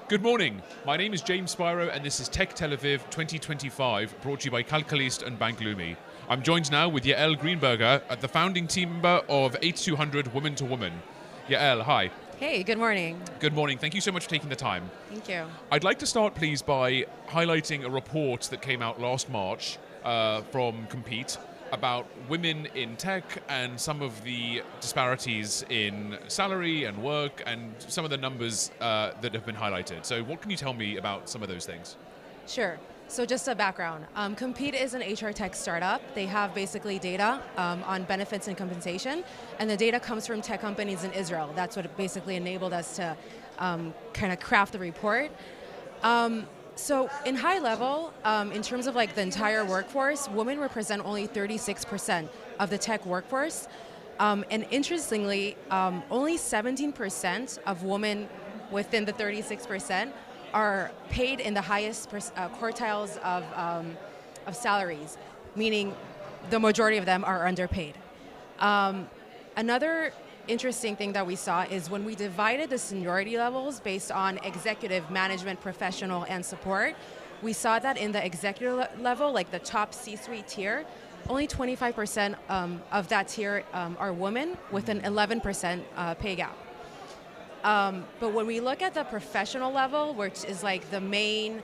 Good morning. My name is James Spyro, and this is Tech TLV 2025, brought to you by Calcalist and Bank Lumi. I'm joined now with Yael Greenberger, the founding team member of 8200 Woman to Woman. Yael, hi. Hey, good morning. Good morning. Thank you so much for taking the time. Thank you. I'd like to start, please, by highlighting a report that came out last March from Compete about women in tech and some of the disparities in salary and work and some of the numbers that have been highlighted. So what can you tell me about some of those things? Sure. So just a background. Compete is an HR tech startup. They have basically data on benefits and compensation, and the data comes from tech companies in Israel. That's what basically enabled us to kind of craft the report. So in high level, in terms of like the entire workforce, women represent only 36% of the tech workforce. And interestingly, only 17% of women within the 36% are paid in the highest quartiles of salaries, meaning the majority of them are underpaid. Another interesting thing that we saw is when we divided the seniority levels based on executive, management, professional, and support, we saw that in the executive level, like the top C-suite tier, only 25% of that tier are women with an 11% pay gap. But when we look at the professional level, which is like the main,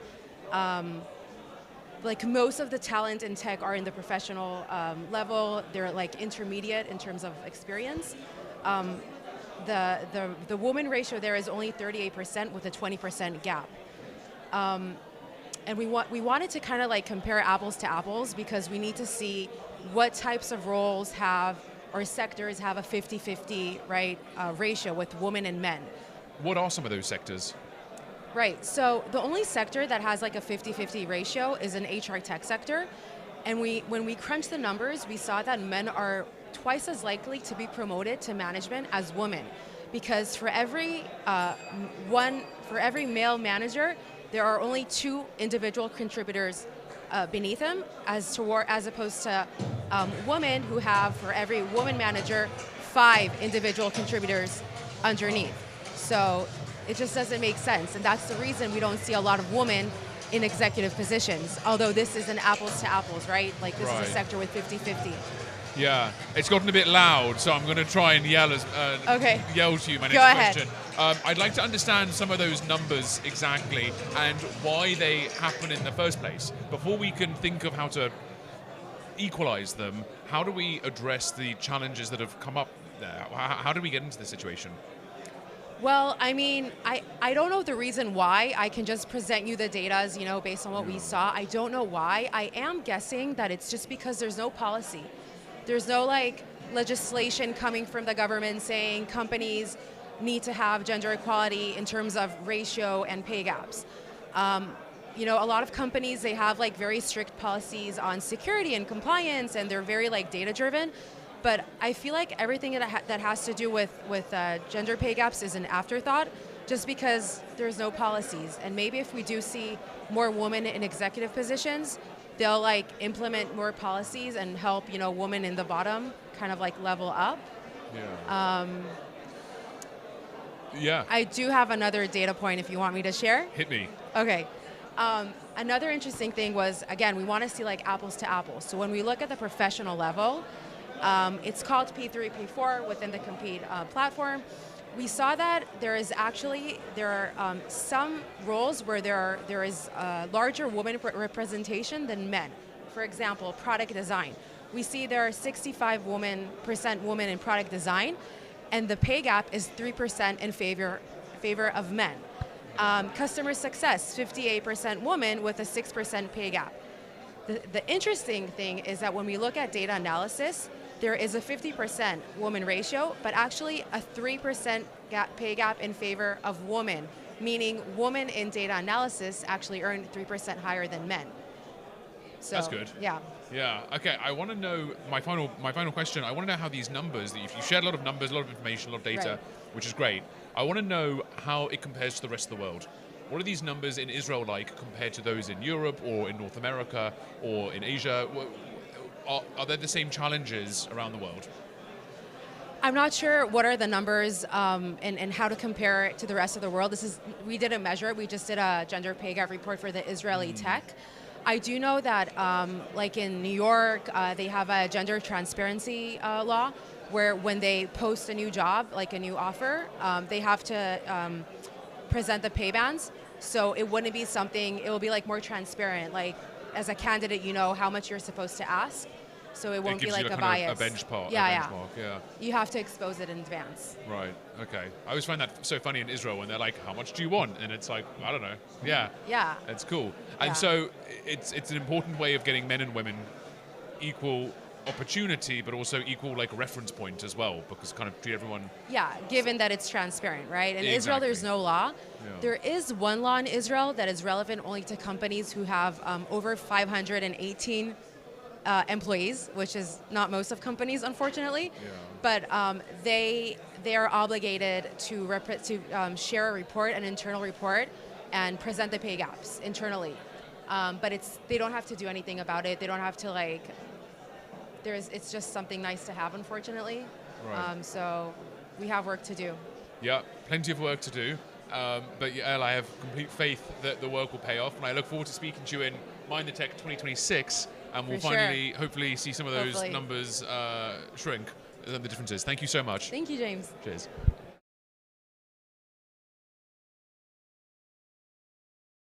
like most of the talent in tech are in the professional level, they're like intermediate in terms of experience. The woman ratio there is only 38% with a 20% gap. And we wanted to kind of like compare apples to apples because we need to see what types of roles have or sectors have a 50-50 right ratio with women and men. What are some of those sectors? Right, so the only sector that has like a 50-50 ratio is an HR tech sector. And when we crunched the numbers, we saw that men are twice as likely to be promoted to management as women, because for every male manager, there are only 2 individual contributors beneath him, as opposed to women who have for every woman manager 5 individual contributors underneath. So it just doesn't make sense, and that's the reason we don't see a lot of women in executive positions, although this is an apples to apples, right? Like this is a sector with 50-50. Yeah, it's gotten a bit loud, so I'm going to try and yell to you my next question. I'd like to understand some of those numbers exactly and why they happen in the first place. Before we can think of how to equalize them, how do we address the challenges that have come up there? How do we get into this situation? Well, I mean, I don't know the reason why. I can just present you the data as, based on what we saw. I don't know why. I am guessing that it's just because there's no policy. There's no like legislation coming from the government saying companies need to have gender equality in terms of ratio and pay gaps. A lot of companies, they have like very strict policies on security and compliance, and they're very like data driven. But I feel like everything that has to do with gender pay gaps is an afterthought, just because there's no policies. And maybe if we do see more women in executive positions, they'll like implement more policies and help women in the bottom kind of like level up. Yeah. I do have another data point if you want me to share. Hit me. Okay. Another interesting thing was, again, we want to see like apples to apples. So when we look at the professional level, it's called P3, P4 within the Compete platform. We saw that there are some roles where there is larger women representation than men. For example, product design. We see there are 65% women in product design, and the pay gap is 3% in favor of men. Customer success, 58% women with a 6% pay gap. The interesting thing is that when we look at data analysis, there is a 50% woman ratio, but actually a 3% pay gap in favor of women, meaning women in data analysis actually earn 3% higher than men. So, that's good. Yeah. Yeah. Okay. I want to know my final question. I want to know how these numbers. If you shared a lot of numbers, a lot of information, a lot of data, right, which is great. I want to know how it compares to the rest of the world. What are these numbers in Israel like compared to those in Europe or in North America or in Asia? Are there the same challenges around the world? I'm not sure what are the numbers and how to compare it to the rest of the world. We didn't measure it. We just did a gender pay gap report for the Israeli tech. I do know that, like in New York, they have a gender transparency law where when they post a new job, like a new offer, they have to present the pay bands. So it wouldn't be something, it will be like more transparent. Like as a candidate, you know how much you're supposed to ask. So it won't be like a bias. A benchmark. Yeah. Yeah. You have to expose it in advance. Right. Okay. I always find that so funny in Israel when they're like, "How much do you want?" And it's like, I don't know. Yeah. Yeah. It's cool. And so it's an important way of getting men and women equal opportunity, but also equal like reference point as well, because kind of treat everyone. Yeah. Given that it's transparent, right? In Israel, there's no law. Yeah. There is one law in Israel that is relevant only to companies who have over 518. Employees, which is not most of companies, unfortunately, but they are obligated to share a report, an internal report, and present the pay gaps internally. But they don't have to do anything about it. They don't have to like. It's just something nice to have, unfortunately. Right. So we have work to do. Yeah, plenty of work to do. But Yael, I have complete faith that the work will pay off, and I look forward to speaking to you in Mind the Tech 2026. And we'll finally, hopefully, see some of those numbers shrink, the differences. Thank you so much. Thank you, James. Cheers.